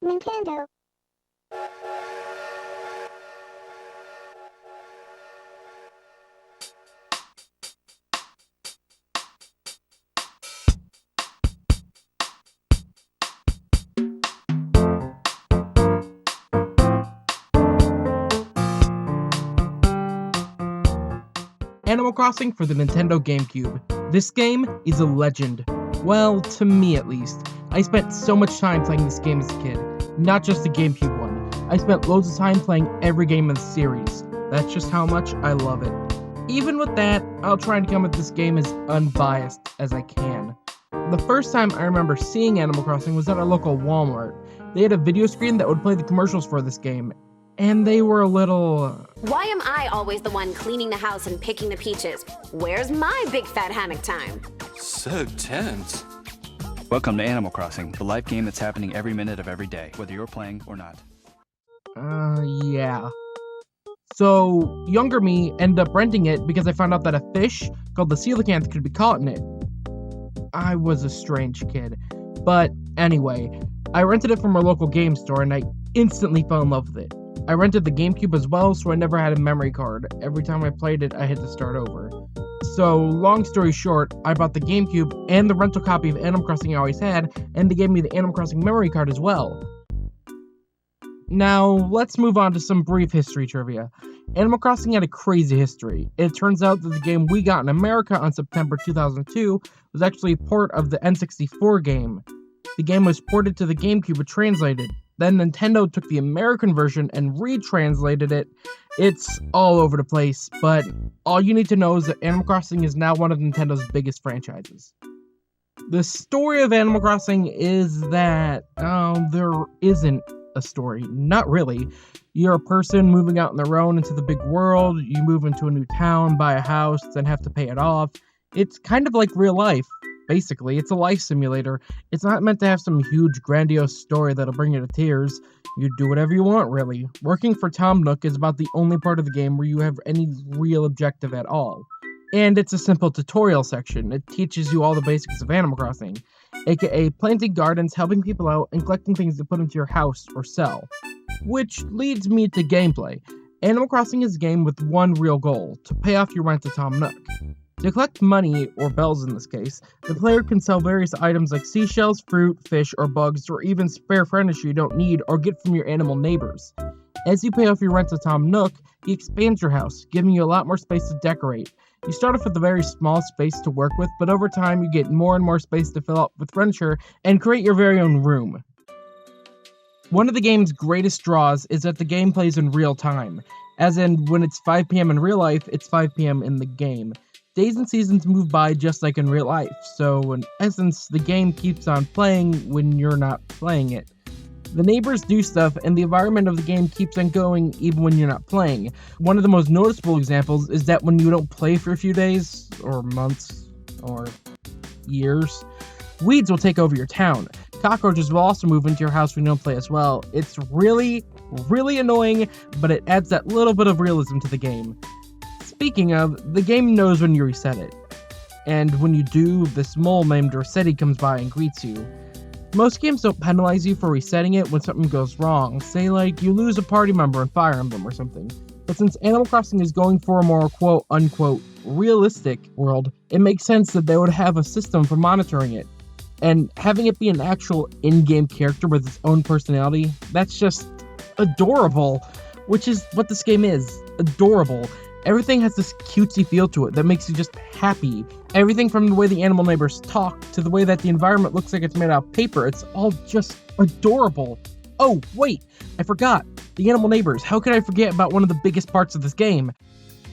Nintendo. Animal Crossing for the Nintendo Gamecube. This game is a legend. Well, to me at least. I spent so much time playing this game as a kid. Not just the Gamecube one. I spent loads of time playing every game in the series. That's just how much I love it. Even with that, I'll try and come at this game as unbiased as I can. The first time I remember seeing Animal Crossing was at our local Walmart. They had a video screen that would play the commercials for this game, and they were a little... Why am I always the one cleaning the house and picking the peaches? Where's my big fat hammock time? So tense. Welcome to Animal Crossing, the live game that's happening every minute of every day, whether you're playing or not. Yeah. So, younger me ended up renting it because I found out that a fish called the coelacanth could be caught in it. I was a strange kid. But anyway, I rented it from our local game store and I instantly fell in love with it. I rented the GameCube as well, so I never had a memory card. Every time I played it, I had to start over. So, long story short, I bought the GameCube and the rental copy of Animal Crossing I always had, and they gave me the Animal Crossing memory card as well. Now, let's move on to some brief history trivia. Animal Crossing had a crazy history. It turns out that the game we got in America on September 2002 was actually a port of the N64 game. The game was ported to the GameCube and translated. Then Nintendo took the American version and retranslated it. It's all over the place, but all you need to know is that Animal Crossing is now one of Nintendo's biggest franchises. The story of Animal Crossing is that there isn't a story. Not really. You're a person moving out on their own into the big world. You move into a new town, buy a house, then have to pay it off. It's kind of like real life. Basically, it's a life simulator. It's not meant to have some huge, grandiose story that'll bring you to tears. You do whatever you want, really. Working for Tom Nook is about the only part of the game where you have any real objective at all. And it's a simple tutorial section. It teaches you all the basics of Animal Crossing, aka planting gardens, helping people out, and collecting things to put into your house or sell. Which leads me to gameplay. Animal Crossing is a game with one real goal, to pay off your rent to Tom Nook. To collect money, or bells in this case, the player can sell various items like seashells, fruit, fish, or bugs, or even spare furniture you don't need or get from your animal neighbors. As you pay off your rent to Tom Nook, he expands your house, giving you a lot more space to decorate. You start off with a very small space to work with, but over time you get more and more space to fill up with furniture and create your very own room. One of the game's greatest draws is that the game plays in real time, as in when it's 5 p.m. in real life, it's 5 p.m. in the game. Days and seasons move by just like in real life, so in essence, the game keeps on playing when you're not playing it. The neighbors do stuff, and the environment of the game keeps on going even when you're not playing. One of the most noticeable examples is that when you don't play for a few days, or months, or years, weeds will take over your town. Cockroaches will also move into your house when you don't play as well. It's really, really annoying, but it adds that little bit of realism to the game. Speaking of, the game knows when you reset it. And when you do, this mole named Rossetti comes by and greets you. Most games don't penalize you for resetting it when something goes wrong, say like you lose a party member in Fire Emblem or something. But since Animal Crossing is going for a more quote-unquote realistic world, it makes sense that they would have a system for monitoring it. And having it be an actual in-game character with its own personality, that's just adorable, which is what this game is, adorable. Everything has this cutesy feel to it that makes you just happy. Everything from the way the animal neighbors talk to the way that the environment looks like it's made out of paper, it's all just adorable. Oh, wait, I forgot. The animal neighbors. How could I forget about one of the biggest parts of this game?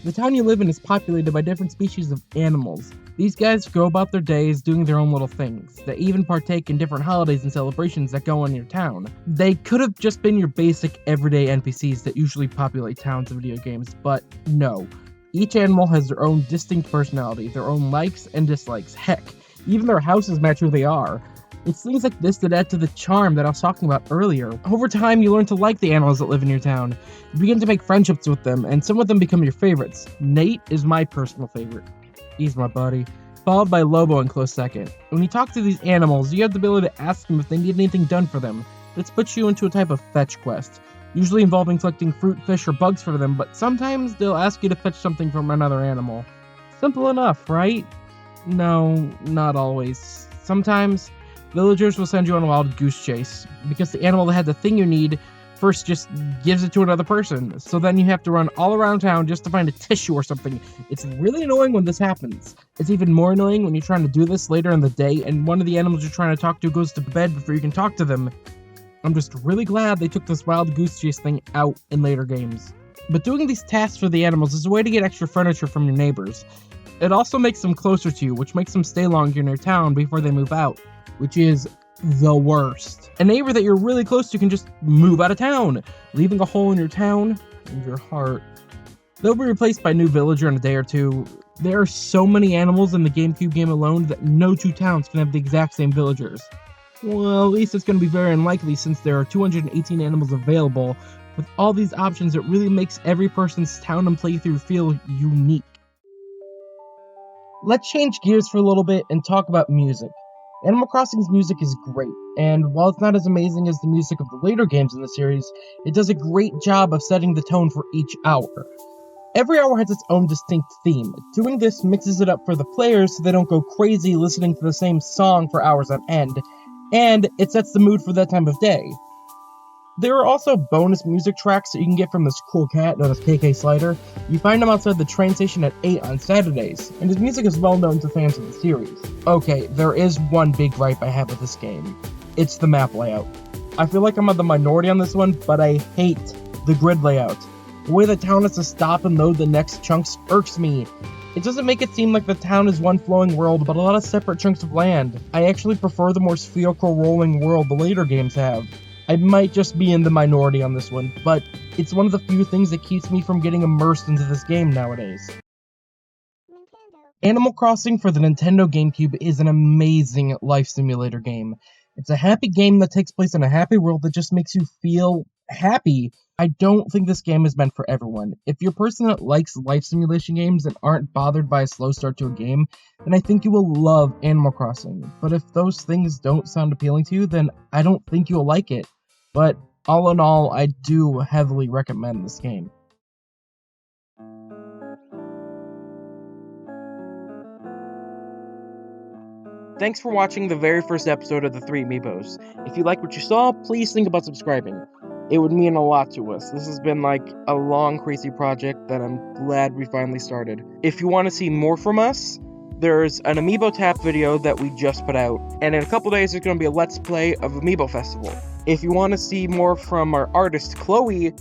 The town you live in is populated by different species of animals. These guys go about their days doing their own little things. They even partake in different holidays and celebrations that go on in your town. They could have just been your basic everyday NPCs that usually populate towns in video games, but no. Each animal has their own distinct personality, their own likes and dislikes. Heck, even their houses match who they are. It's things like this that add to the charm that I was talking about earlier. Over time, you learn to like the animals that live in your town. You begin to make friendships with them, and some of them become your favorites. Nate is my personal favorite. He's my buddy. Followed by Lobo in close second. When you talk to these animals, you have the ability to ask them if they need anything done for them. This puts you into a type of fetch quest, usually involving collecting fruit, fish, or bugs for them, but sometimes they'll ask you to fetch something from another animal. Simple enough, right? No, not always. Sometimes, villagers will send you on a wild goose chase, because the animal that had the thing you need first just gives it to another person, so then you have to run all around town just to find a tissue or something. It's really annoying when this happens. It's even more annoying when you're trying to do this later in the day and one of the animals you're trying to talk to goes to bed before you can talk to them. I'm just really glad they took this wild goose chase thing out in later games. But doing these tasks for the animals is a way to get extra furniture from your neighbors. It also makes them closer to you, which makes them stay longer in your town before they move out, which is the worst. A neighbor that you're really close to can just move out of town, leaving a hole in your town and your heart. They'll be replaced by a new villager in a day or two. There are so many animals in the GameCube game alone that no two towns can have the exact same villagers. Well, at least it's going to be very unlikely since there are 218 animals available. With all these options, it really makes every person's town and playthrough feel unique. Let's change gears for a little bit and talk about music. Animal Crossing's music is great, and while it's not as amazing as the music of the later games in the series, it does a great job of setting the tone for each hour. Every hour has its own distinct theme. Doing this mixes it up for the players so they don't go crazy listening to the same song for hours on end, and it sets the mood for that time of day. There are also bonus music tracks that you can get from this cool cat known as KK Slider. You find him outside the train station at 8 on Saturdays, and his music is well known to fans of the series. Okay, there is one big gripe I have with this game. It's the map layout. I feel like I'm on the minority on this one, but I hate the grid layout. The way the town has to stop and load the next chunks irks me. It doesn't make it seem like the town is one flowing world, but a lot of separate chunks of land. I actually prefer the more spherical rolling world the later games have. I might just be in the minority on this one, but it's one of the few things that keeps me from getting immersed into this game nowadays. Animal Crossing for the Nintendo GameCube is an amazing life simulator game. It's a happy game that takes place in a happy world that just makes you feel happy. I don't think this game is meant for everyone. If you're a person that likes life simulation games and aren't bothered by a slow start to a game, then I think you will love Animal Crossing. But if those things don't sound appealing to you, then I don't think you'll like it. But all in all, I do heavily recommend this game. Thanks for watching the very first episode of the Three Amiibos. If you like what you saw, please think about subscribing. It would mean a lot to us. This has been like a long, crazy project that I'm glad we finally started. If you want to see more from us, there's an Amiibo Tap video that we just put out, and in a couple days there's going to be a Let's Play of Amiibo Festival. If you want to see more from our artist, Chloe,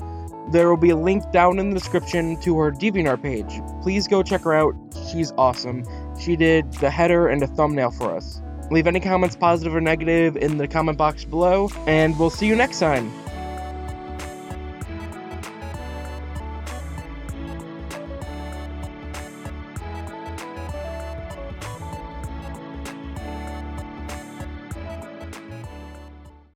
there will be a link down in the description to her DeviantArt page. Please go check her out. She's awesome. She did the header and a thumbnail for us. Leave any comments, positive or negative, in the comment box below, and we'll see you next time.